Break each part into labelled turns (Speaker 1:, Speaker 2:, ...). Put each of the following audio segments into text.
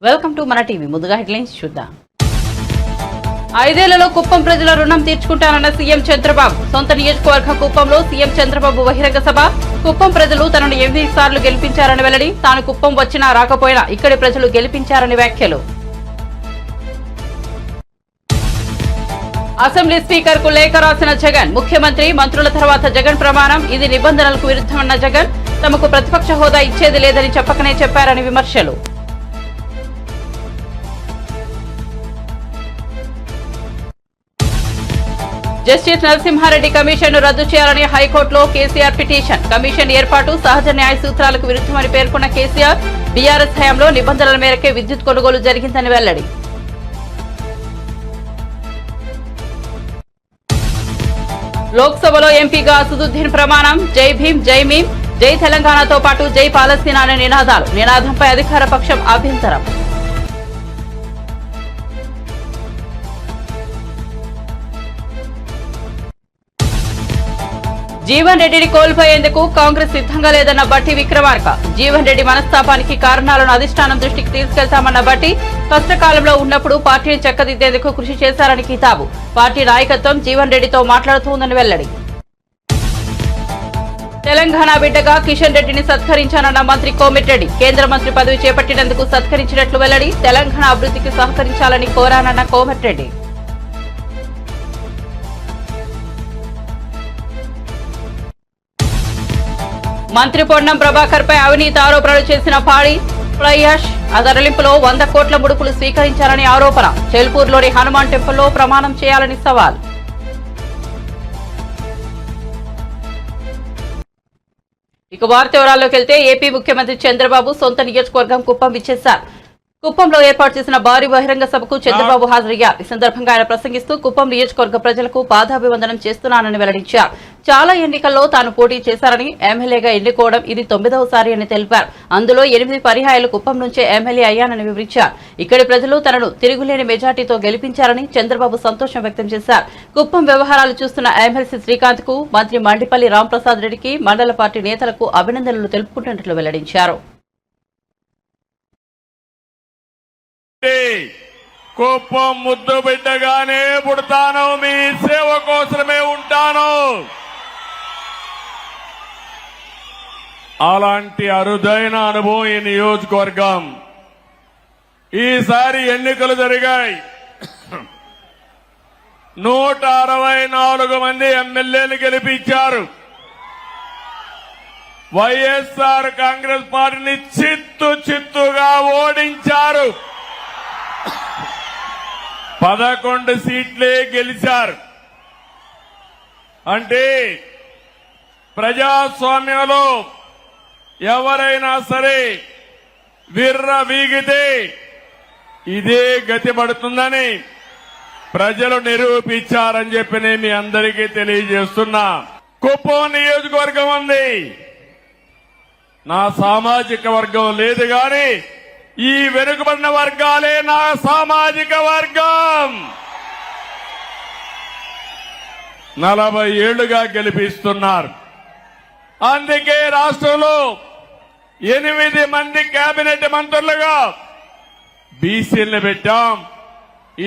Speaker 1: Welcome to మన TV. ముందుగా headlines చూద్దాం. 5 ఏళ్లలో కుప్పం ప్రజల రుణం తీర్చుకుంటానన్న సీఎం చంద్రబాబు. సొంత నియోజకవర్గం కుప్పంలో సీఎం చంద్రబాబు బహిరంగ సభ. కుప్పం ప్రజలు తనను 8 సార్లు గెలిపించారని వెల్లడి. తాను కుప్పం వచ్చినా రాకపోయినా ఇక్కడి ప్రజలు గెలిపించారని వ్యాఖ్యలు. అసెంబ్లీ స్పీకర్ కు లేఖ రాసిన జగన్. ముఖ్యమంత్రి మంత్రుల తర్వాత జగన్ ప్రమాణం. ఇది నిబంధనలకు విరుద్ధమన్న జగన్. తమకు ప్రతిపక్ష హోదా ఇచ్చేది లేదని చెప్పకనే చెప్పారని విమర్శలు. జస్టిస్ నరసింహారెడ్డి కమిషన్ ను రద్దు చేయాలని హైకోర్టులో కేసీఆర్ పిటిషన్. కమిషన్ ఏర్పాటు సహజ న్యాయ సూత్రాలకు విరుద్ధమని పేర్కొన్న కేసీఆర్. బీఆర్ఎస్ హయాంలో నిబంధనల మేరకే విద్యుత్ కొనుగోలు జరిగిందని వెల్లడి. లోక్సభలో ఎంపీగా అసదుద్దీన్ ప్రమాణం. జై భీమ్ జై మీమ్ జై తెలంగాణతో పాటు జై పాలస్తీనా అనే నినాదాలు. నినాదంపై అధికార పక్షం అభ్యంతరం. జీవన్ రెడ్డిని కోల్పోయేందుకు కాంగ్రెస్ సిద్ధంగా లేదన్న బట్టి విక్రమార్క. జీవన్ రెడ్డి మనస్తాపానికి కారణాలను అధిష్టానం దృష్టికి తీసుకెళ్తామన్న బట్టి కష్టకాలంలో ఉన్నప్పుడు పార్టీని చక్కదిద్దేందుకు కృషి చేశారని కితాబు. పార్టీ నాయకత్వం జీవన్ రెడ్డితో మాట్లాడుతోందని వెల్లడి. తెలంగాణ బిడ్డగా కిషన్ రెడ్డిని సత్కరించానన్న మంత్రి కోమిటిరెడ్డి. కేంద్ర మంత్రి పదవి చేపట్టినందుకు సత్కరించినట్లు వెల్లడి. తెలంగాణ అభివృద్ధికి సహకరించాలని కోరానన్న కోమిటిరెడ్డి. మంత్రి పొన్నం ప్రభాకర్ పై అవినీతి ఆరోపణలు చేసిన పాడి ప్లయాష్ తరలింపులో 100 కోట్ల ముడుపులు స్వీకరించారని ఆరోపణ. చెల్పూర్లోని హనుమాన్ టెంపుల్లో ప్రమాణం చేయాలని సవాల్. ఇక వార్త వివరాల్లోకి వెళ్తే ఏపీ ముఖ్యమంత్రి చంద్రబాబు సొంత నియోజకవర్గం కుప్పం విచ్చేశారు. కుప్పంలో ఏర్పాటు చేసిన భారీ బహిరంగ సభకు చంద్రబాబు హాజరయ్యారు. ఈ సందర్భంగా ఆయన ప్రసంగిస్తూ కుప్పం నియోజకవర్గ ప్రజలకు పాదాభివందనం చేస్తున్నానని వెల్లడించారు. చాలా ఎన్నికల్లో తాను పోటీ చేశారని, ఎమ్మెల్యేగా ఎన్నుకోవడం ఇది 9వసారి అని తెలిపారు. అందులో 8 పర్యాయాలు కుప్పం నుంచే ఎమ్మెల్యే అయ్యానని వివరించారు. ఇక్కడి ప్రజలు తనను తిరుగులేని మెజార్టీతో గెలిపించారని చంద్రబాబు సంతోషం వ్యక్తం చేశారు. కుప్పం వ్యవహారాలు చూస్తున్న ఎమ్మెల్సీ శ్రీకాంత్ కు, మంత్రి మండిపల్లి రాంప్రసాద్ రెడ్డికి, మండల పార్టీ నేతలకు అభినందనలు తెలుపుకుంటున్నట్లు వెల్లడించారు.
Speaker 2: కుప్పం ముద్దు బిడ్డగానే పుడతాను, మీ సేవ కోసమే ఉంటాను. అలాంటి అరుదైన అనుభవం ఈ నియోజకవర్గం. ఈసారి ఎన్నికలు జరిగాయి. 164 మంది ఎమ్మెల్యేలు గెలిపించారు. వైఎస్ఆర్ కాంగ్రెస్ పార్టీని చిత్తుగా ఓడించారు. 11 సీట్లే గెలిచారు. అంటే ప్రజాస్వామ్యంలో ఎవరైనా సరే విర్ర వీగితే ఇదే గతి పడుతుందని ప్రజలు నిరూపించారని చెప్పి నేను మీ అందరికీ తెలియజేస్తున్నా. కుప్పం నియోజకవర్గం ఉంది, నా సామాజిక వర్గం లేదు గాని ఈ వెనుకబడిన వర్గాలే నా సామాజిక వర్గం. 40 ఏళ్లుగా గెలిపిస్తున్నారు. అందుకే రాష్ట్రంలో 8 మంది కేబినెట్ మంత్రులుగా బీసీలను పెట్టాం.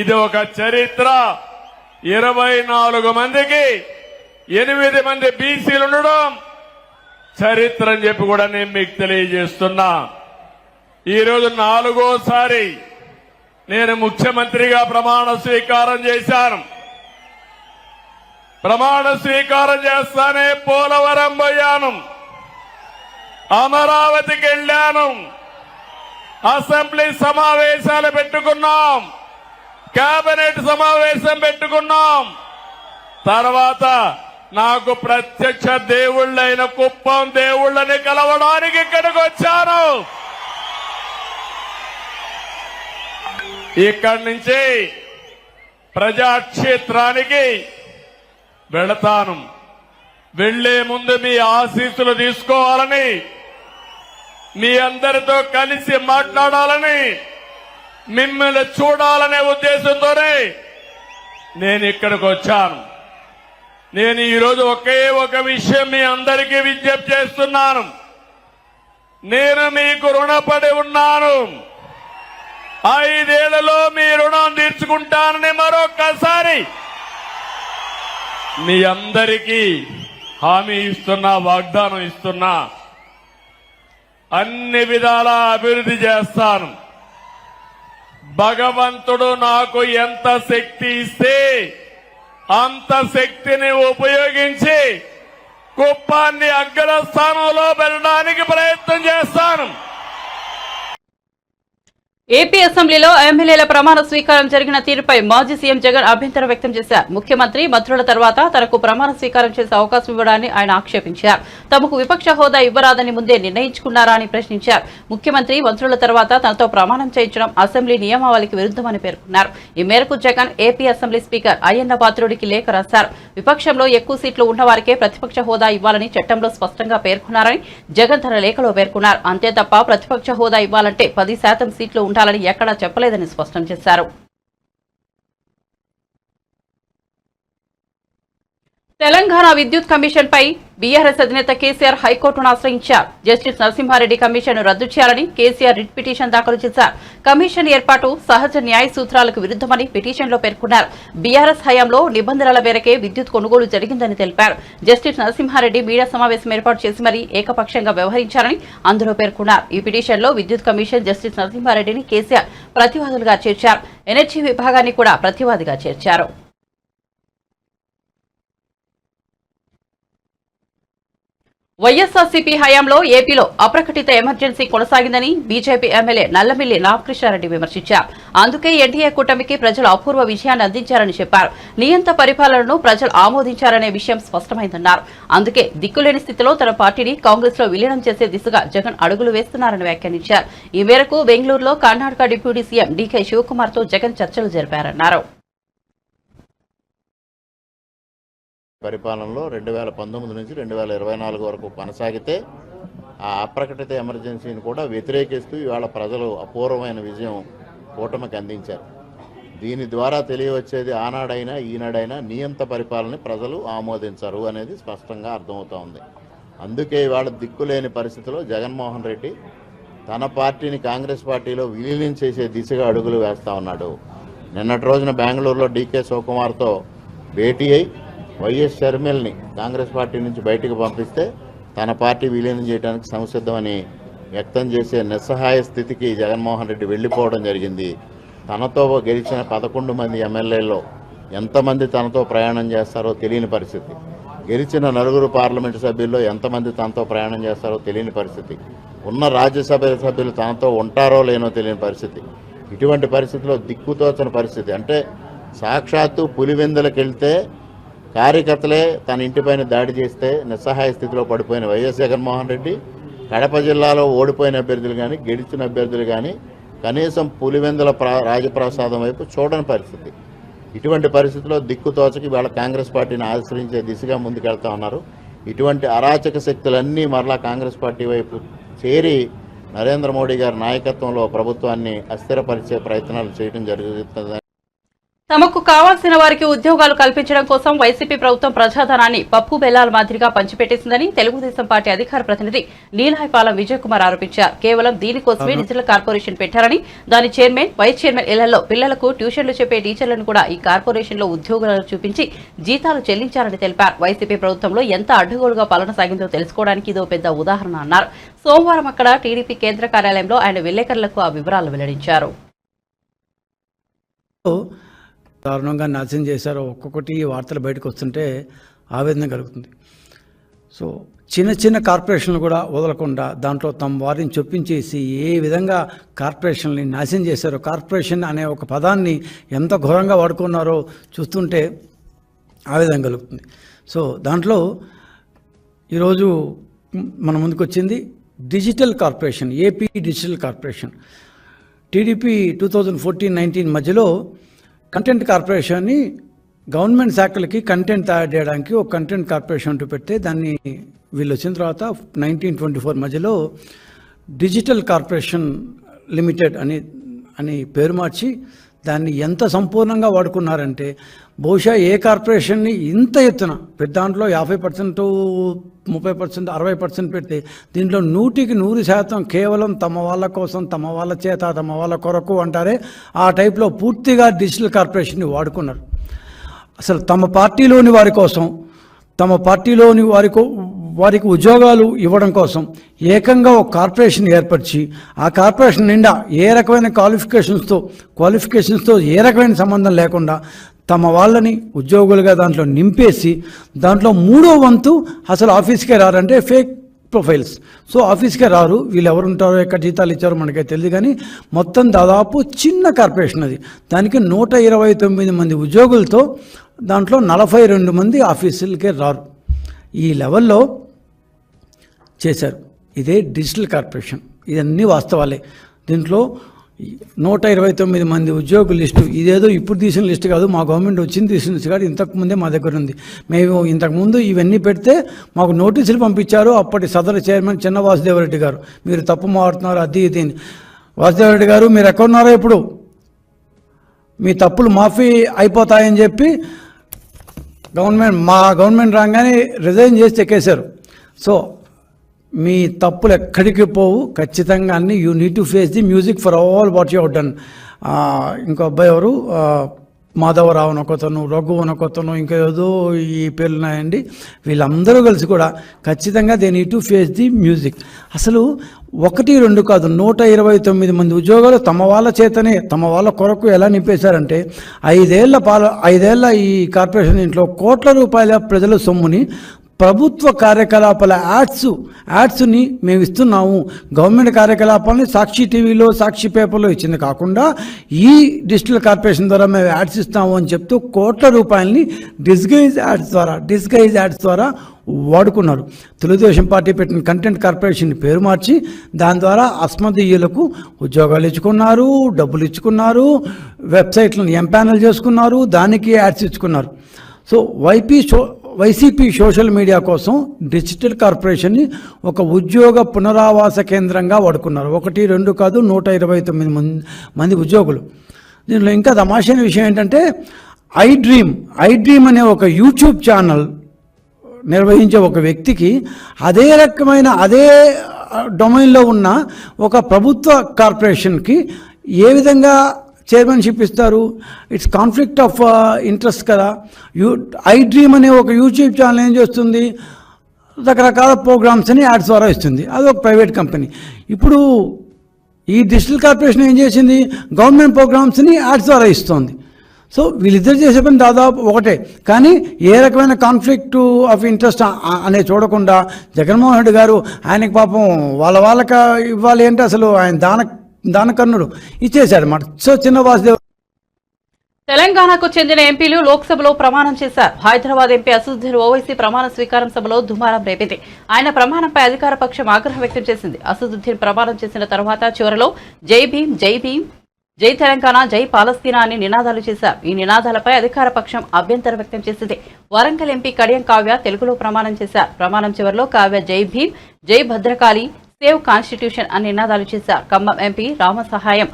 Speaker 2: ఇది ఒక చరిత్ర. 24 మందికి 8 మంది బీసీలు ఉండడం చరిత్ర అని చెప్పి కూడా నేను మీకు తెలియజేస్తున్నా. ఈరోజు 4వసారి నేను ముఖ్యమంత్రిగా ప్రమాణ స్వీకారం చేశాను. ప్రమాణ స్వీకారం చేస్తానే పోలవరం పోయాను, అమరావతికి వెళ్లాను, అసెంబ్లీ సమావేశాలు పెట్టుకున్నాం, కేబినెట్ సమావేశం పెట్టుకున్నాం. తర్వాత నాకు ప్రత్యక్ష దేవుళ్ళైన కుప్పం దేవుళ్ళని కలవడానికి ఇక్కడికి వచ్చాను. ఇక్కడి నుంచి ప్రజాక్షేత్రానికి వెళతాను. వెళ్లే ముందు మీ ఆశీస్సులు తీసుకోవాలని, మీ అందరితో కలిసి మాట్లాడాలని, మిమ్మల్ని చూడాలనే ఉద్దేశంతోనే నేను ఇక్కడికి వచ్చాను. నేను ఈరోజు ఒకే ఒక విషయం మీ అందరికీ విజ్ఞప్తి చేస్తున్నాను. నేను మీకు రుణపడి ఉన్నాను. 5 ఏళ్లలో మీ రుణం తీర్చుకుంటానని మరొక్కసారి మీ అందరికీ హామీ ఇస్తున్నా, వాగ్దానం ఇస్తున్నా. అన్ని విధాలా అభివృద్ధి చేస్తాను. భగవంతుడు నాకు ఎంత శక్తి ఇస్తే అంత శక్తిని ఉపయోగించి కుప్పాన్ని అగ్ర స్థానంలో పెట్టడానికి ప్రయత్నం చేస్తాను.
Speaker 1: ఏపీ అసెంబ్లీలో ఎమ్మెల్యేల ప్రమాణ స్వీకారం జరిగిన తీరుపై మాజీ సీఎం జగన్ అభ్యంతరం వ్యక్తం చేశారు. ముఖ్యమంత్రి మంత్రుల తర్వాత తనకు ప్రమాణ స్వీకారం చేసే అవకాశం ఇవ్వడాన్ని ఆయన ఆక్షేపించారు. తమకు విపక్ష హోదా ఇవ్వరాదని ముందే నిర్ణయించుకున్నారా అని ప్రశ్నించారు. ముఖ్యమంత్రి మంత్రుల తర్వాత తనతో ప్రమాణం చేయించడం అసెంబ్లీ నియమావళికి విరుద్ధమని పేర్కొన్నారు. ఈ మేరకు Jagan AP assembly speaker Ayyanna పాత్రుడికి లేఖ రాశారు. విపక్షంలో ఎక్కువ సీట్లు ఉన్నవారికే ప్రతిపక్ష హోదా ఇవ్వాలని చట్టంలో స్పష్టంగా పేర్కొన్నారని జగన్ తన లేఖలో పేర్కొన్నారు. అంతే తప్ప ప్రతిపక్ష హోదా ఇవ్వాలంటే 10% సీట్లు ఉండాలని ఎక్కడా చెప్పలేదని స్పష్టం చేశారు. తెలంగాణ విద్యుత్ కమిషన్ పై బీఆర్ఎస్ అధినేత కేసీఆర్ హైకోర్టును ఆశ్రయించారు. జస్టిస్ నరసింహారెడ్డి కమిషన్ రద్దు చేయాలని కేసీఆర్ రిట్ పిటిషన్ దాఖలు చేశారు. కమిషన్ ఏర్పాటు సహజ న్యాయ సూత్రాలకు విరుద్ధమని పిటిషన్లో పేర్కొన్నారు. బీఆర్ఎస్ హయాంలో నిబంధనల మేరకే విద్యుత్ కొనుగోలు జరిగిందని తెలిపారు. జస్టిస్ నరసింహారెడ్డి మీడియా సమావేశం ఏర్పాటు చేసి మరీ ఏకపక్షంగా వ్యవహరించారని అందులో పేర్కొన్నారు. ఈ పిటిషన్లో విద్యుత్ కమిషన్ జస్టిస్ నరసింహారెడ్డిని కేసీఆర్ ప్రతివాదులుగా చేర్చారు. ఎనర్జీ విభాగాన్ని కూడా ప్రతివాదిగా చేర్చారు. వైఎస్ఆర్సీపీ హయాంలో ఏపీలో అప్రకటిత ఎమర్జెన్సీ కొనసాగిందని బీజేపీ ఎమ్మెల్యే నల్లమిల్లి రామకృష్ణారెడ్డి విమర్శించారు. అందుకే ఎన్డీఏ కూటమికి ప్రజలు అపూర్వ విజయాన్ని అందించారని చెప్పారు. నియంత పరిపాలనను ప్రజలు ఆమోదించారనే విషయం స్పష్టమైందన్నారు. అందుకే దిక్కులేని స్థితిలో తన పార్టీని కాంగ్రెస్ లో విలీనం చేసే దిశగా జగన్ అడుగులు వేస్తున్నారని వ్యాఖ్యానించారు. ఈ మేరకు బెంగళూరులో కర్ణాటక డిప్యూటీ సీఎం డీకే శివకుమార్ తో జగన్ చర్చలు జరిపారన్నారు.
Speaker 3: పరిపాలనలో 2019 నుంచి 2024 వరకు కొనసాగితే ఆ అప్రకటిత ఎమర్జెన్సీని కూడా వ్యతిరేకిస్తూ ఇవాళ ప్రజలు అపూర్వమైన విజయం కూటమికి అందించారు. దీని ద్వారా తెలియవచ్చేది ఆనాడైనా ఈనాడైనా నియంత పరిపాలన ప్రజలు ఆమోదించరు అనేది స్పష్టంగా అర్థమవుతా ఉంది. అందుకే ఇవాళ దిక్కులేని పరిస్థితిలో జగన్మోహన్ రెడ్డి తన పార్టీని కాంగ్రెస్ పార్టీలో విలీనం చేసే దిశగా అడుగులు వేస్తా ఉన్నాడు. నిన్నటి రోజున బెంగళూరులో డీకే శివకుమార్తో భేటీ అయి వైఎస్ షర్మిల్ని కాంగ్రెస్ పార్టీ నుంచి బయటకు పంపిస్తే తన పార్టీ విలీనం చేయడానికి సంసిద్ధమని వ్యక్తం చేసే నిస్సహాయ స్థితికి జగన్మోహన్ రెడ్డి వెళ్లిపోవడం జరిగింది. తనతో గెలిచిన 11 మంది ఎమ్మెల్యేల్లో ఎంతమంది తనతో ప్రయాణం చేస్తారో తెలియని పరిస్థితి. గెలిచిన 9 పార్లమెంటు సభ్యుల్లో ఎంతమంది తనతో ప్రయాణం చేస్తారో తెలియని పరిస్థితి. ఉన్న రాజ్యసభ సభ్యులు తనతో ఉంటారో లేనో తెలియని పరిస్థితి. ఇటువంటి పరిస్థితిలో దిక్కుతోచని పరిస్థితి. అంటే సాక్షాత్తు పులివెందులకు వెళ్తే కార్యకర్తలే తన ఇంటిపైన దాడి చేస్తే నిస్సహాయ స్థితిలో పడిపోయిన వైఎస్ జగన్మోహన్ రెడ్డి కడప జిల్లాలో ఓడిపోయిన అభ్యర్థులు కానీ గెలిచిన అభ్యర్థులు కానీ కనీసం పులివెందుల రాజప్రసాదం వైపు చూడని పరిస్థితి. ఇటువంటి పరిస్థితిలో దిక్కుతోచకి ఇవాళ కాంగ్రెస్ పార్టీని ఆశ్రయించే దిశగా ముందుకెళ్తా ఉన్నారు. ఇటువంటి అరాచక శక్తులన్నీ మరలా కాంగ్రెస్ పార్టీ వైపు చేరి నరేంద్ర మోడీ గారి నాయకత్వంలో ప్రభుత్వాన్ని అస్థిరపరిచే ప్రయత్నాలు చేయడం జరుగుతుంది.
Speaker 1: తమకు కావాల్సిన వారికి ఉద్యోగాలు కల్పించడం కోసం వైసీపీ ప్రభుత్వం ప్రజాధనాన్ని పప్పు బెల్లాల మాదిరిగా పంచిపెట్టేసిందని తెలుగుదేశం పార్టీ అధికార ప్రతినిధి నీలాయపాలెం విజయ్ కుమార్ ఆరోపించారు. కేవలం దీనికోసమే డిజిటల్ కార్పొరేషన్ పెట్టారని, దాని చైర్మన్, వైస్ చైర్మన్ ఇళ్లలో పిల్లలకు ట్యూషన్లు చెప్పే టీచర్లను కూడా ఈ కార్పొరేషన్ లో ఉద్యోగాలు చూపించి జీతాలు చెల్లించారని తెలిపారు. వైసీపీ ప్రభుత్వంలో ఎంత అడ్డగోలుగా పాలన సాగిందో తెలుసుకోవడానికి ఇదో పెద్ద ఉదాహరణ అన్నారు. సోమవారం అక్కడ టీడీపీ కేంద్ర కార్యాలయంలో ఆయన విలేకరులకు ఆ వివరాలు వెల్లడించారు.
Speaker 4: దారుణంగా నాశనం చేశారో ఒక్కొక్కటి వార్తలు బయటకు వస్తుంటే ఆవేదన కలుగుతుంది. సో చిన్న చిన్న కార్పొరేషన్లు కూడా వదలకుండా దాంట్లో తమ వారిని చొప్పించేసి ఏ విధంగా కార్పొరేషన్ని నాశనం చేశారో, కార్పొరేషన్ అనే ఒక పదాన్ని ఎంత ఘోరంగా వాడుకున్నారో చూస్తుంటే ఆవేదన కలుగుతుంది. సో దాంట్లో ఈరోజు మన ముందుకు వచ్చింది digital corporation, AP digital corporation. TDP 2014-19 మధ్యలో కంటెంట్ కార్పొరేషన్ని గవర్నమెంట్ శాఖలకి కంటెంట్ తయారు చేయడానికి ఒక కంటెంట్ కార్పొరేషన్ అంటూ పెడితే దాన్ని వీళ్ళు వచ్చిన తర్వాత 1924 మధ్యలో డిజిటల్ కార్పొరేషన్ లిమిటెడ్ అని పేరు మార్చి దాన్ని ఎంత సంపూర్ణంగా వాడుకున్నారంటే బహుశా ఏ కార్పొరేషన్ని ఇంత ఎత్తున పెద్ద దాంట్లో 50%, 30%, 60% పెడితే దీంట్లో 100% కేవలం తమ వాళ్ళ కోసం, తమ వాళ్ళ చేత, తమ వాళ్ళ కొరకు అంటారే ఆ టైప్లో పూర్తిగా డిజిటల్ కార్పొరేషన్ని వాడుకున్నారు. అసలు తమ పార్టీలోని వారి కోసం, తమ పార్టీలోని వారికి ఉద్యోగాలు ఇవ్వడం కోసం ఏకంగా ఒక కార్పొరేషన్ ఏర్పరిచి ఆ కార్పొరేషన్ నిండా ఏ రకమైన క్వాలిఫికేషన్స్తో ఏ రకమైన సంబంధం లేకుండా తమ వాళ్ళని ఉద్యోగులుగా దాంట్లో నింపేసి దాంట్లో 3వ వంతు అసలు ఆఫీస్కే రారంటే ఫేక్ ప్రొఫైల్స్. సో ఆఫీస్కే రారు, వీళ్ళు ఎవరుంటారో ఎక్కడ జీతాలు ఇచ్చారో మనకే తెలియదు. కానీ మొత్తం దాదాపు చిన్న కార్పొరేషన్ అది. దానికి 129 మంది ఉద్యోగులతో దాంట్లో 42 మంది ఆఫీసులకే రారు. ఈ లెవెల్లో చేశారు. ఇదే డిజిటల్ కార్పొరేషన్. ఇదన్నీ వాస్తవాలే. దీంట్లో 129 మంది ఉద్యోగుల లిస్టు ఇదేదో ఇప్పుడు తీసిన లిస్టు కాదు, మా గవర్నమెంట్ వచ్చింది తీసిన లిస్టు కాదు, ఇంతకుముందే మా దగ్గర ఉంది. మేము ఇంతకుముందు ఇవన్నీ పెడితే మాకు నోటీసులు పంపించారు అప్పటి సదరు చైర్మన్ చిన్న వాసుదేవరెడ్డి గారు, మీరు తప్పు మారుతున్నారు అది ఇది. వాసుదేవరెడ్డి గారు మీరు ఎక్కడున్నారో ఇప్పుడు, మీ తప్పులు మాఫీ అయిపోతాయని చెప్పి మా గవర్నమెంట్ రాగానే రిజైన్ చేసి చెక్కేశారు. సో మీ తప్పులు ఎక్కడికి పోవు, ఖచ్చితంగా అన్ని you need to face the music for all what you done. ఇంకో అబ్బాయి ఎవరు, మాధవరావు అనొకతను, రఘు అనొకతను, ఇంకా ఏదో ఈ పేర్లు ఉన్నాయండి. వీళ్ళందరూ కలిసి కూడా ఖచ్చితంగా they need to face the music. అసలు 1, 2 కాదు, 129 మంది ఉద్యోగాలు తమ వాళ్ళ చేతనే, తమ వాళ్ళ కొరకు ఎలా నింపేశారంటే 5 ఏళ్ల ఈ కార్పొరేషన్ ఇంట్లో కోట్ల రూపాయల ప్రజల సొమ్ముని ప్రభుత్వ కార్యకలాపాల యాడ్స్ని మేము ఇస్తున్నాము, గవర్నమెంట్ కార్యకలాపాలని సాక్షి టీవీలో, సాక్షి పేపర్లో ఇచ్చింది కాకుండా ఈ డిజిటల్ కార్పొరేషన్ ద్వారా మేము యాడ్స్ ఇస్తాము అని చెప్తూ కోట్ల రూపాయలని డిస్గైజ్ యాడ్స్ ద్వారా వాడుకున్నారు. తెలుగుదేశం పార్టీ పెట్టిన కంటెంట్ కార్పొరేషన్ పేరు మార్చి దాని ద్వారా అస్మదీయులకు ఉద్యోగాలు ఇచ్చుకున్నారు, డబ్బులు ఇచ్చుకున్నారు, వెబ్సైట్లను ఎంపానల్ చేసుకున్నారు, దానికి యాడ్స్ ఇచ్చుకున్నారు. సో వైసీపీ సోషల్ మీడియా కోసం డిజిటల్ కార్పొరేషన్ని ఒక ఉద్యోగ పునరావాస కేంద్రంగా వాడుకున్నారు. 1, 2 కాదు, 129 మంది ఉద్యోగులు. దీనిలో ఇంకా తమాషైన విషయం ఏంటంటే ఐ డ్రీమ్ అనే ఒక యూట్యూబ్ ఛానల్ నిర్వహించే ఒక వ్యక్తికి అదే డొమైన్లో ఉన్న ఒక ప్రభుత్వ కార్పొరేషన్కి ఏ విధంగా చైర్మన్షిప్ ఇస్తారు? ఇట్స్ కాన్ఫ్లిక్ట్ ఆఫ్ ఇంట్రెస్ట్ కదా. ఐ డ్రీమ్ అనే ఒక యూట్యూబ్ ఛానల్ ఏం చేస్తుంది, రకరకాల ప్రోగ్రామ్స్ని యాడ్స్ ద్వారా ఇస్తుంది, అది ఒక ప్రైవేట్ కంపెనీ. ఇప్పుడు ఈ డిజిటల్ కార్పొరేషన్ ఏం చేసింది, గవర్నమెంట్ ప్రోగ్రామ్స్ని యాడ్స్ ద్వారా ఇస్తుంది. సో వీళ్ళిద్దరు చేసే పని దాదాపు ఒకటే, కానీ ఏ రకమైన కాన్ఫ్లిక్ట్ ఆఫ్ ఇంట్రెస్ట్ అనేది చూడకుండా జగన్మోహన్ రెడ్డి గారు ఆయనకి పాపం వాళ్ళకి ఇవ్వాలి అంటే అసలు ఆయన దానకర్ణుడు ఇచ్చేశాడు అన్నమాట. సో చిన్న వాసుదేవ్.
Speaker 1: తెలంగాణకు చెందిన ఎంపీలు లోక్సభలో ప్రమాణం చేశారు. హైదరాబాద్ ఎంపీ అసదుద్దీన్ ఓవైసీ ప్రమాణ స్వీకారం సభలో దుమారం రేపింది. ఆయన ప్రమాణంపై అధికార పక్షం ఆగ్రహం వ్యక్తం చేసింది. అసదుద్దీన్ ప్రమాణం చేసిన తర్వాత చివరలో జై భీమ్, జై భీమ్, జై తెలంగాణ, జై పాలస్తీనా అని నినాదాలు చేశారు. ఈ నినాదాలపై అధికార పక్షం అభ్యంతరం వ్యక్తం చేసింది. వరంగల్ ఎంపీ కడియం కావ్య తెలుగులో ప్రమాణం చేశారు. ప్రమాణం చివరిలో కావ్య జై భీమ్, జై భద్రకాళి, సేవ్ కాన్స్టిట్యూషన్ అని నినాదాలు చేశారు. ఖమ్మం ఎంపీ రామసహాయం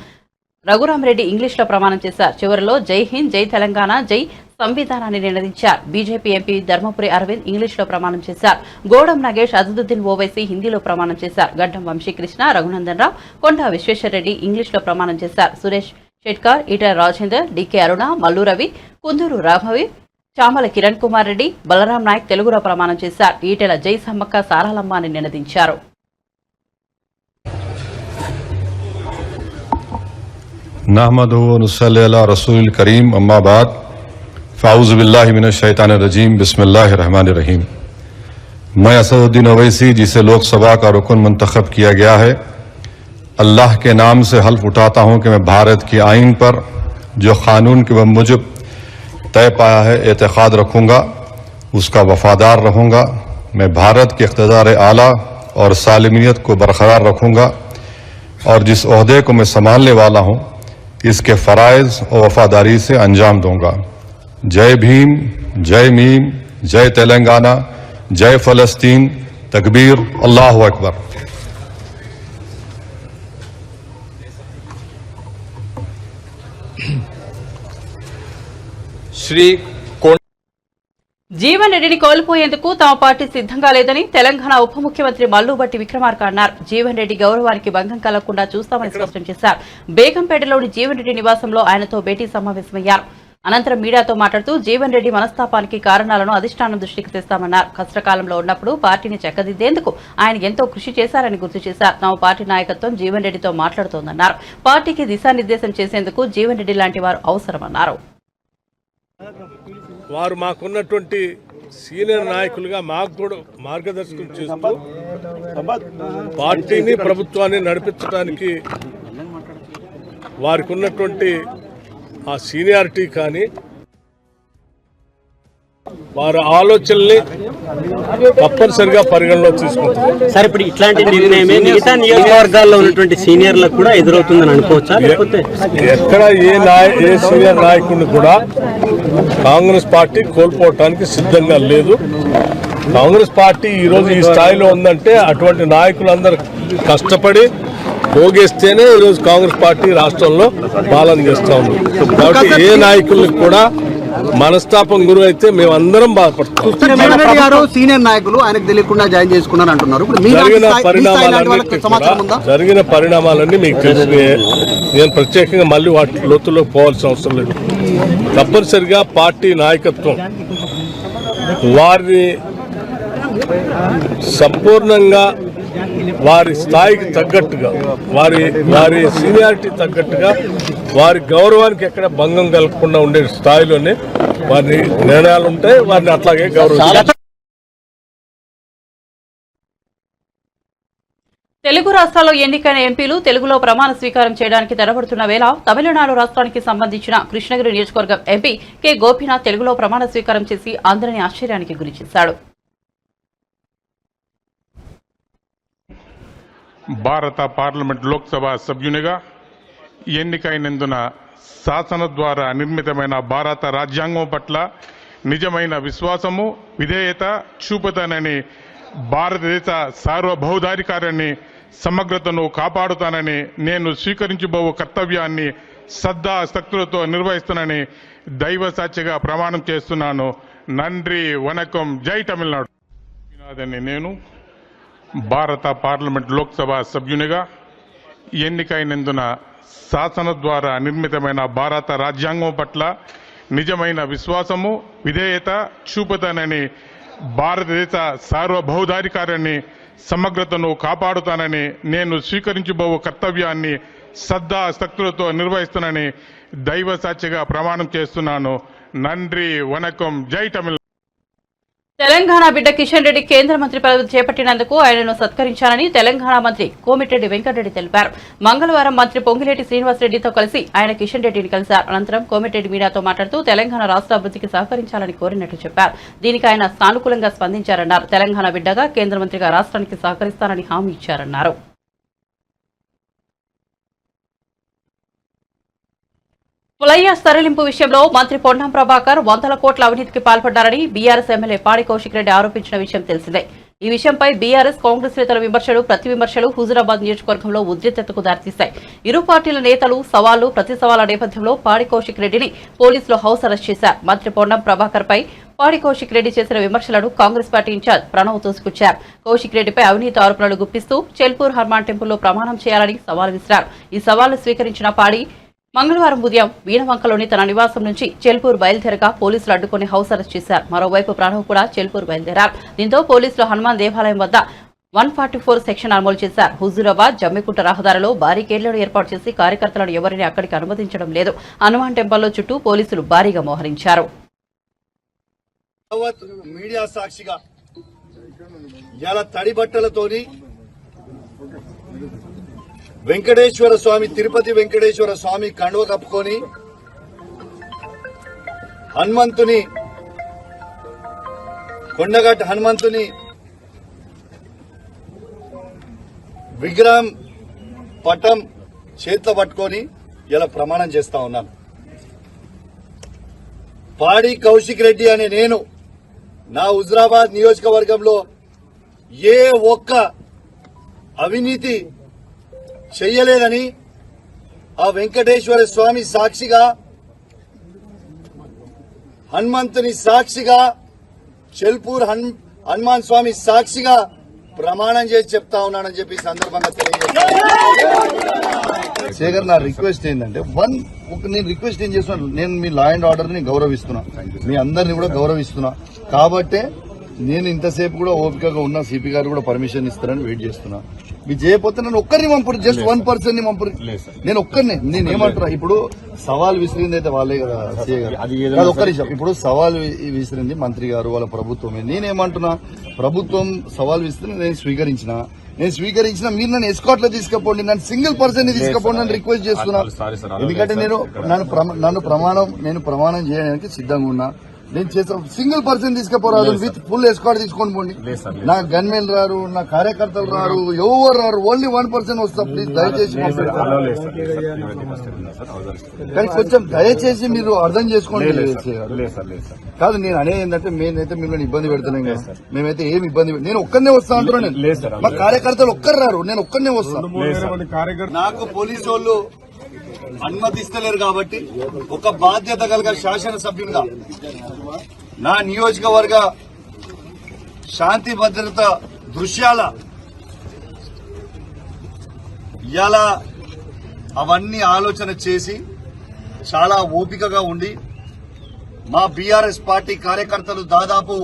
Speaker 1: రఘురామరెడ్డి ఇంగ్లీష్లో ప్రమాణం చేశారు. చివరిలో జై హింద్, జై తెలంగాణ, జై సంవిధానాన్ని నినదించారు. బీజేపీ ఎంపీ ధర్మపురి అరవింద్ ఇంగ్లీష్లో ప్రమాణం చేశారు. గోడం నాగేష్, అసదుద్దీన్ ఓవైసీ హిందీలో ప్రమాణం చేశారు. గడ్డం వంశీకృష్ణ, రఘునందన్ రావు, కొండా విశ్వేశ్వరరెడ్డి ఇంగ్లీష్లో ప్రమాణం చేశారు. సురేష్ షెట్కార్, ఈటెల రాజేందర్, డికే అరుణ, మల్లు రవి, కుందూరు రాఘవి, చామల కిరణ్ కుమార్ రెడ్డి, బలరాం నాయక్ తెలుగులో ప్రమాణం చేశారు. ఈటెల జై సమ్మక్క సారాలమ్మ అని నినదించారు.
Speaker 5: नहमदुहु व नुसल्ली अला रसूलिल करीम अम्मा बाद फ़ाऊज़ु बिल्लाहि मिनश शैतानिर रजीम बिस्मिल्लाहिर रहमानिर रहीम। मैं असदुद्दीन ओवैसी, जिसे लोकसभा का रुकन मुंतखब किया गया है, अल्लाह के नाम से हल्फ उठाता हूँ कि मैं भारत की आइन पर जो क़ानून के मुजब तय पाया है एतक़ाद रखूँगा, उसका वफ़ादार रहूँगा। मैं भारत के इक़्तिदार आला और सालिमियत को बरकरार रखूँगा और जिस ओहदे को मैं संभालने वाला हूँ इसके फ़राइज़ और वफादारी से अंजाम दूंगा। जय भीम, जय मीम, जय तेलंगाना, जय फ़लस्तीन, तकबीर, अल्लाहु अकबर।
Speaker 6: श्री
Speaker 1: జీవన్ రెడ్డిని కోల్పోయేందుకు తమ పార్టీ సిద్ధంగా లేదని తెలంగాణ ఉప ముఖ్యమంత్రి మల్లుబట్టి విక్రమార్క అన్నారు. జీవన్ రెడ్డి గౌరవానికి భంగం కలగకుండా చూస్తామని స్పష్టం చేశారు. బేగంపేటలోని జీవన్ రెడ్డి నివాసంలో ఆయనతో భేటీ సమావేశమయ్యారు. అనంతరం మీడియాతో మాట్లాడుతూ జీవన్ రెడ్డి మనస్తాపానికి కారణాలను అధిష్టానం దృష్టికి తెస్తామన్నారు. కష్టకాలంలో ఉన్నప్పుడు పార్టీని చక్కదిద్దేందుకు ఆయన ఎంతో కృషి చేశారని గుర్తు చేశారు. తమ పార్టీ నాయకత్వం జీవన్ రెడ్డితో మాట్లాడుతోందన్నారు. పార్టీకి దిశానిర్దేశం చేసేందుకు జీవన్ రెడ్డి లాంటి వారు అవసరమన్నారు.
Speaker 7: వారు మాకున్నటువంటి సీనియర్ నాయకులుగా మాకు కూడా మార్గదర్శకం చేస్తూ పార్టీని ప్రభుత్వాన్ని నడిపించడానికి వారికి ఉన్నటువంటి ఆ సీనియారిటీ కానీ వారి ఆలోచనల్ని తప్పనిసరిగా పరిగణలో తీసుకుంటారు.
Speaker 8: సార్, ఇప్పుడు ఇట్లాంటి నిర్ణయమే మిగతా నియోజకవర్గాల్లో ఉన్నటువంటి సీనియర్లకు కూడా ఎదురవుతుందని అనుకోవచ్చా? లేకపోతే
Speaker 7: ఎక్కడ ఏ సీనియర్ నాయకుడిని కూడా కాంగ్రెస్ పార్టీ కోల్పోవటానికి సిద్ధంగా లేదు. కాంగ్రెస్ పార్టీ ఈరోజు ఈ స్థాయిలో ఉందంటే అటువంటి నాయకులందరూ కష్టపడి పోగేస్తేనే ఈరోజు కాంగ్రెస్ పార్టీ రాష్ట్రంలో పాలన చేస్తా ఉంది. కాబట్టి ఏ నాయకులకు కూడా మనస్తాపం గురి అయితే మేమందరం బాధపడతాం.
Speaker 9: సీనియర్ నాయకులు ఆయనకు తెలియకుండా జాయిన్ చేసుకున్నారు అంటున్నారు.
Speaker 7: జరిగిన పరిణామాలన్నీ మీకు తెలిసి నేను ప్రత్యేకంగా మళ్ళీ వాటి లోతుల్లోకి పోవాల్సిన అవసరం లేదు. తప్పనిసరిగా పార్టీ నాయకత్వం వారిని సంపూర్ణంగా వారి స్థాయికి తగ్గట్టుగా వారి సీనియారిటీ తగ్గట్టుగా వారి గౌరవానికి ఎక్కడ భంగం కలగకుండా ఉండే స్థాయిలోనే వారి నిర్ణయాలు ఉంటాయి. వారిని అట్లాగే గౌరవించాలి.
Speaker 1: తెలుగు రాష్ట్రాల్లో ఎన్నికైన ఎంపీలు తెలుగులో ప్రమాణ స్వీకారం చేయడానికి తెరబడుతున్న వేళ తమిళనాడు రాష్ట్రానికి సంబంధించిన కృష్ణగిరి నియోజకవర్గం ఎంపీ కె గోపీనాథ్ తెలుగులో ప్రమాణ స్వీకారం చేసి అందరినీ ఆశ్చర్యానికి గురిచేశాడు.
Speaker 10: భారత పార్లమెంట్ లోక్సభ సభ్యునిగా ఎన్నికైనందున శాసన ద్వారా నిర్మితమైన భారత రాజ్యాంగం పట్ల నిజమైన విశ్వాసము విధేయత చూపుతానని, భారతదేశ సార్వభౌమాధికారాన్ని సమగ్రతను కాపాడుతానని, నేను స్వీకరించబోవు కర్తవ్యాన్ని శ్రద్ధాశక్తులతో నిర్వహిస్తానని దైవ సాక్షిగా ప్రమాణం చేస్తున్నాను. నండ్రి వనకం, జై తమిళనాడు. నేను భారత పార్లమెంట్ లోక్సభ సభ్యునిగా ఎన్నికైనందున శాసన ద్వారా నిర్మితమైన భారత రాజ్యాంగం పట్ల నిజమైన విశ్వాసము విధేయత చూపుతానని, భారతదేశ సార్వభౌమాధికారాన్ని సమగ్రతను కాపాడుతానని, నేను స్వీకరించబోవు కర్తవ్యాన్ని శ్రద్ధాశక్తులతో నిర్వహిస్తానని దైవ సాక్షిగా ప్రమాణం చేస్తున్నాను. నండ్రి వనకం, జై తమిళనాడు.
Speaker 1: తెలంగాణ బిడ్డ కిషన్ రెడ్డి కేంద్ర మంత్రి పదవి చేపట్టినందుకు ఆయనను సత్కరించానని తెలంగాణ మంత్రి కోమిటిరెడ్డి వెంకటరెడ్డి తెలిపారు. మంగళవారం మంత్రి పొంగిలేటి శ్రీనివాసరెడ్డితో కలిసి ఆయన కిషన్ రెడ్డిని కలిశారు. అనంతరం కోమిటిరెడ్డి మీడియాతో మాట్లాడుతూ తెలంగాణ రాష్ట్ర అభివృద్ధికి సహకరించాలని కోరినట్టు చెప్పారు. దీనికి ఆయన సానుకూలంగా స్పందించారన్నారు. తెలంగాణ బిడ్డగా కేంద్ర మంత్రిగా రాష్ట్రానికి సహకరిస్తానని హామీ ఇచ్చారన్నారు. ఫ్లైయాస్ తరలింపు విషయంలో మంత్రి పొన్నం ప్రభాకర్ వందల కోట్ల అవినీతికి పాల్పడ్డారని బీఆర్ఎస్ ఎమ్మెల్యే పాడి కౌశిక్ రెడ్డి ఆరోపించిన విషయం తెలిసిందే. ఈ విషయంపై బీఆర్ఎస్ కాంగ్రెస్ నేతల విమర్శలు ప్రతి విమర్శలు హుజూరాబాద్ నియోజకవర్గంలో ఉద్రిక్తతకు దారితీశాయి. ఇరు పార్టీల నేతలు సవాళ్లు ప్రతి సవాళ్ల నేపథ్యంలో పాడి కౌశిక్ రెడ్డిని పోలీసులు హౌస్ అరెస్ట్ చేశారు. మంత్రి పొన్నం ప్రభాకర్ పై పాడి కౌశిక్ రెడ్డి చేసిన విమర్శలను కాంగ్రెస్ పార్టీ ఇన్ఛార్జ్ ప్రణవ్ తోసిపుచ్చారు. కౌశిక్ రెడ్డిపై అవినీతి ఆరోపణలు గుప్పిస్తూ చెల్పూర్ హనుమాన్ టెంపుల్లో ప్రమాణం చేయాలని సవాల్ విసిరారు. ఈ సవాల్ను స్వీకరించిన పాడి మంగళవారం ఉదయం వీణవంకలోని తన నివాసం నుంచి చెల్పూర్ బయలుదేరగా పోలీసులు అడ్డుకుని హౌస్ అరెస్ట్ చేశారు. మరోవైపు ప్రణవ్ కూడా చెల్పూర్ బయలుదేరారు. దీంతో పోలీసులు హనుమాన్ దేవాలయం వద్ద 144 సెక్షన్ అమలు చేశారు. హుజూరాబాద్ జమ్మికుంట రహదారిలో భారీకేర్లను ఏర్పాటు చేసి కార్యకర్తలను ఎవరిని అక్కడికి అనుమతించడం లేదు. హనుమాన్ టెంపుల్లో చుట్టూ పోలీసులు భారీగా మోహరించారు.
Speaker 9: మీడియా సాక్షిగా ఇలా తడి బట్టలతోని వెంకటేశ్వర స్వామి తిరుపతి వెంకటేశ్వర స్వామి కండువ కప్పుకొని హనుమంతుని కొండగట్టు హనుమంతుని విగ్రహం పటం చేతిలో పట్టుకొని ఇలా ప్రమాణం చేస్తా ఉన్నాను. పాడి కౌశిక్ రెడ్డి అనే నేను నా హుజూరాబాద్ నియోజకవర్గంలో ఏ ఒక్క అవినీతి చెయ్యలేదని ఆ వెంకటేశ్వర స్వామి సాక్షిగా హనుమంతుని సాక్షిగా, చెల్పూర్ హనుమాన్ స్వామి సాక్షిగా ప్రమాణం చేసి చెప్తా ఉన్నానని చెప్పి ఈ సందర్భంగా తెలియజేస్తాను. శేఖర్, నా రిక్వెస్ట్ ఏంటంటే నేను రిక్వెస్ట్ ఏం చేస్తున్నాను, నేను మీ లా అండ్ ఆర్డర్ ని గౌరవిస్తున్నా, మీ అందరినీ కూడా గౌరవిస్తున్నా. కాబట్టే నేను ఇంతసేపు కూడా ఓపికగా ఉన్నా, సిపి గారు కూడా పర్మిషన్ ఇస్తారని వెయిట్ చేస్తున్నా. మీరు చేయకపోతే నన్ను ఒక్కరిని పంపురు, జస్ట్ 1% ని పంపురు. నేను ఒక్కరిని, నేను ఏమంటున్నా, ఇప్పుడు సవాల్ విసిరింది అయితే వాళ్ళే కదా సీఏ గారు, అది ఒక్క నిమిషం. ఇప్పుడు సవాల్ విసిరింది మంత్రి గారు, వాళ్ళ ప్రభుత్వమే. నేనేమంటున్నా, ప్రభుత్వం సవాల్ విసిరి నేను స్వీకరించిన మీరు నన్ను ఎస్కాట్ లో తీసుకుపోండి, నన్ను సింగిల్ పర్సన్ ని తీసుకుపోండి అని రిక్వెస్ట్ చేస్తున్నా. ఎందుకంటే నేను ప్రమాణం చేయడానికి సిద్ధంగా ఉన్నా. నేను చేస్తా, సింగిల్ పర్సన్ తీసుకుపోరాదు, విత్ ఫుల్ ఎస్కాట్ తీసుకొని పోండి. నా గన్మెన్ రారు, నా కార్యకర్తలు రారు, ఎవరు రారు, ఓన్లీ 1% వస్తా. ప్లీజ్ దయచేసి కానీ కొంచెం దయచేసి మీరు అర్థం చేసుకోండి. కాదు, నేను అనేది ఏంటంటే మేమైతే మిమ్మల్ని ఇబ్బంది పెడతాం కదా, మేమైతే ఏమి ఇబ్బంది, నేను ఒక్కనే వస్తా అంటున్నా. నేను మా కార్యకర్తలు ఒక్కరు రారు, నేను ఒక్కనే వస్తాను. నాకు పోలీసు వాళ్ళు అనుమతిస్తలేరు కాబట్టి ఒక బాధ్యత కలిగిన శాసనసభ్యునిగా నా నియోజకవర్గ శాంతి భద్రత దృశ్యాల ఇలా అవన్నీ ఆలోచన చేసి చాలా ఓపికగా ఉండి మా బీఆర్ఎస్ పార్టీ కార్యకర్తలు దాదాపు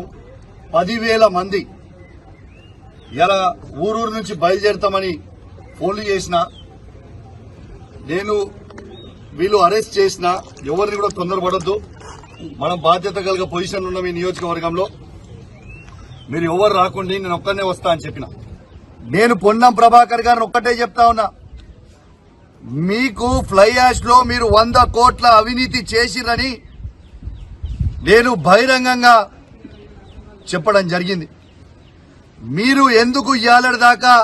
Speaker 9: 10,000 మంది ఇలా ఊరూరు నుంచి బయలుదేరుతామని ఫోన్లు చేసిన, నేను వీళ్ళు అరెస్ట్ చేసిన ఎవరిని కూడా తొందరపడద్దు. మనం బాధ్యత కలిగిన పొజిషన్ ఉన్న మీ నియోజకవర్గంలో మీరు ఎవరు రాకుండా నేను ఒక్కనే వస్తా అని చెప్పిన. నేను పొన్నం ప్రభాకర్ గారిని ఒక్కటే చెప్తా ఉన్నా, మీకు ఫ్లై యాష్ లో మీరు 100 కోట్ల అవినీతి చేసిరని నేను బహిరంగంగా చెప్పడం జరిగింది. మీరు ఎందుకు ఇయ్యాలటి దాకా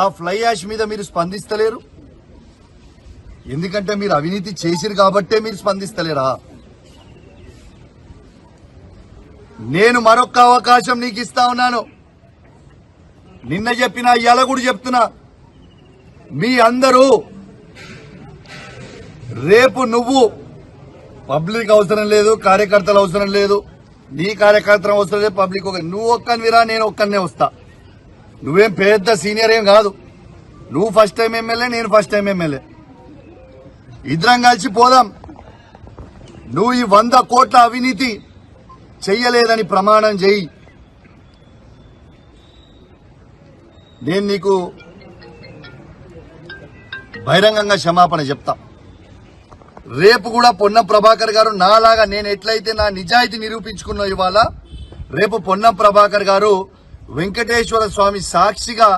Speaker 9: ఆ ఫ్లై యాష్ మీద మీరు స్పందిస్తలేరు? ఎందుకంటే మీరు అవినీతి చేసిరు కాబట్టే మీరు స్పందిస్తలేరా? నేను మరొక అవకాశం నీకు ఇస్తా ఉన్నాను. నిన్న చెప్పినా ఇవాళ కూడా చెప్తున్నా, మీ అందరూ రేపు నువ్వు పబ్లిక్ అవసరం లేదు, కార్యకర్తలు అవసరం లేదు, నీ కార్యకర్తలు అవసరం లేదు, పబ్లిక్ నువ్వు ఒక్కనివిరా, నేను ఒక్కనే వస్తా. నువ్వేం పెద్ద సీనియర్ ఏం కాదు, నువ్వు ఫస్ట్ టైం ఎమ్మెల్యే, నేను ఫస్ట్ టైం ఎమ్మెల్యే. ఇద్దరం కలిసి పోదాం. నువ్వు ఈ 100 కోట్ల అవినీతి చెయ్యలేదని ప్రమాణం చేయి. నేను నీకు బహిరంగంగా క్షమాపణ చెప్తా. రేపు కూడా పొన్నం ప్రభాకర్ గారు నాలాగా నేను ఎట్లయితే నా నిజాయితీ నిరూపించుకున్నా ఇవాళ, రేపు పొన్నం ప్రభాకర్ గారు వెంకటేశ్వర స్వామి సాక్షిగా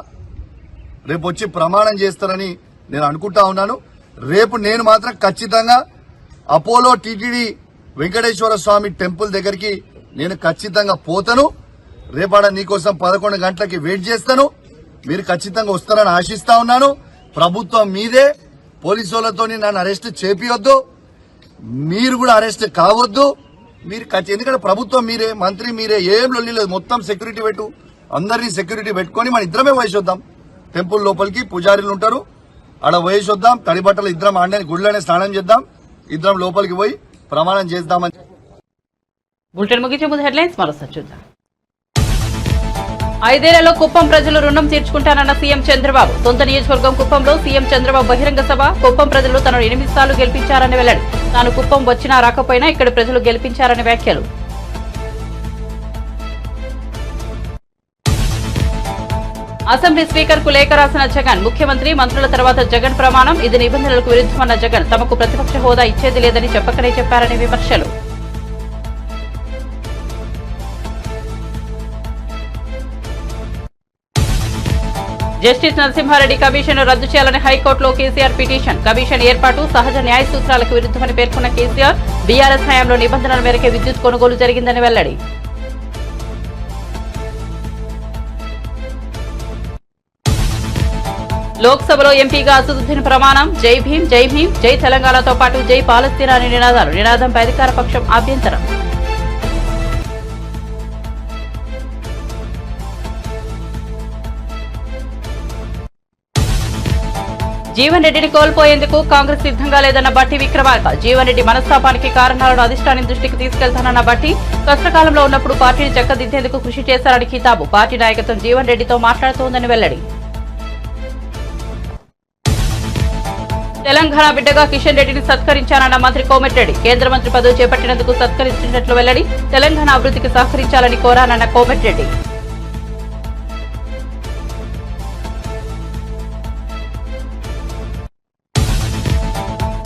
Speaker 9: రేపు వచ్చి ప్రమాణం చేస్తారని నేను అనుకుంటా ఉన్నాను. రేపు నేను మాత్రం ఖచ్చితంగా అపోలో టీటీడీ వెంకటేశ్వర స్వామి టెంపుల్ దగ్గరికి నేను ఖచ్చితంగా పోతాను. రేపాడ నీకోసం 11 గంటలకి వెయిట్ చేస్తాను. మీరు ఖచ్చితంగా వస్తారని ఆశిస్తా ఉన్నాను. ప్రభుత్వం మీదే, పోలీసులతో నన్ను అరెస్ట్ చేపియొద్దు, మీరు కూడా అరెస్ట్ కావద్దు. మీరు ఎందుకంటే ప్రభుత్వం మీరే, మంత్రి మీరే, ఏం లొల్లి లేదు. మొత్తం సెక్యూరిటీ పెట్టు, అందరినీ సెక్యూరిటీ పెట్టుకొని మన ఇద్దరమే వయసొద్దాం. టెంపుల్ లోపలికి పూజారులు ఉంటారు, ఆడ వయసొద్దాం. తడి బట్టలు ఇద్దరం ఆడనే గుళ్ళనే స్నానం చేద్దాం, ఇద్దరం లోపలికి పోయి ప్రమాణం చేద్దామని.
Speaker 1: బులెటిన్ ముగించే ముందు హెడ్లైన్స్ మరోసారి చూద్దాం. 5 ఏళ్లలో కుప్పం ప్రజలు రుణం తీర్చుకుంటానన్న సీఎం చంద్రబాబు. సొంత నియోజకవర్గం కుప్పంలో సీఎం చంద్రబాబు బహిరంగ సభ. కుప్పం ప్రజలు తనను 8 సార్లు గెలిపించారని వెల్లడి. తాను కుప్పం వచ్చినా రాకపోయినా ఇక్కడ ప్రజలు గెలిపించారని వ్యాఖ్యలు. అసెంబ్లీ స్పీకర్ కు లేఖ రాసిన జగన్. ముఖ్యమంత్రి, మంత్రుల తర్వాత జగన్ ప్రమాణం. ఇది నిబంధనలకు విరుద్ధమన్న జగన్. తమకు ప్రతిపక్ష హోదా ఇచ్చేది లేదని చెప్పకనే చెప్పారని విమర్శలు. జస్టిస్ నరసింహారెడ్డి కమిషన్ రద్దు చేయాలని హైకోర్టులో కేసీఆర్ పిటిషన్. కమిషన్ ఏర్పాటు సహజ న్యాయ సూత్రాలకు విరుద్ధమని పేర్కొన్న కేసీఆర్. బీఆర్ఎస్ హయాంలో నిబంధనల మేరకే విద్యుత్ కొనుగోలు జరిగిందని వెల్లడి. లోక్సభలో ఎంపీగా అసదుద్దీన్ ప్రమాణం. జై భీమ్, జై భీమ్, జై తెలంగాణతో పాటు జై పాలస్తీనా అని నినాదాలు. నినాదంపై అధికార పక్షం అభ్యంతరం. జీవన్ రెడ్డిని కోల్పోయేందుకు కాంగ్రెస్ సిద్ధంగా లేదన్న బట్టి విక్రమార్క. జీవన్ రెడ్డి మనస్తాపానికి కారణాలను అధిష్టానం దృష్టికి తీసుకెళ్తానన్న బట్టి కష్టకాలంలో ఉన్నప్పుడు పార్టీని చక్కదిద్దేందుకు కృషి చేశారని కితాబు. పార్టీ నాయకత్వం జీవన్ రెడ్డితో మాట్లాడుతోందని వెల్లడి. తెలంగాణ బిడ్డగా కిషన్ రెడ్డిని సత్కరించానన్న మంత్రి కోమటిరెడ్డి. కేంద్ర మంత్రి పదవి చేపట్టినందుకు సత్కరించినట్లు వెల్లడి. తెలంగాణ అభివృద్ధికి సహకరించాలని కోరానన్న కోమటిరెడ్డి.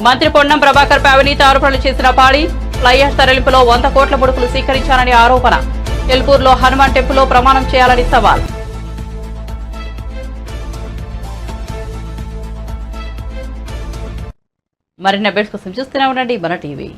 Speaker 1: మంత్రి పొన్నం ప్రభాకర్ పై అవినీతి ఆరోపణలు చేసిన పాడి. ఫ్లైయాష్ తరలింపులో 100 కోట్ల ముడుపులు స్వీకరించాలని ఆరోపణ. ఎల్పూర్లో హనుమాన్ టెంపుల్లో ప్రమాణం చేయాలని సవాల్. మరిన్ని అప్డేట్స్ కోసం చూస్తూనే ఉండండి మన టీవీ.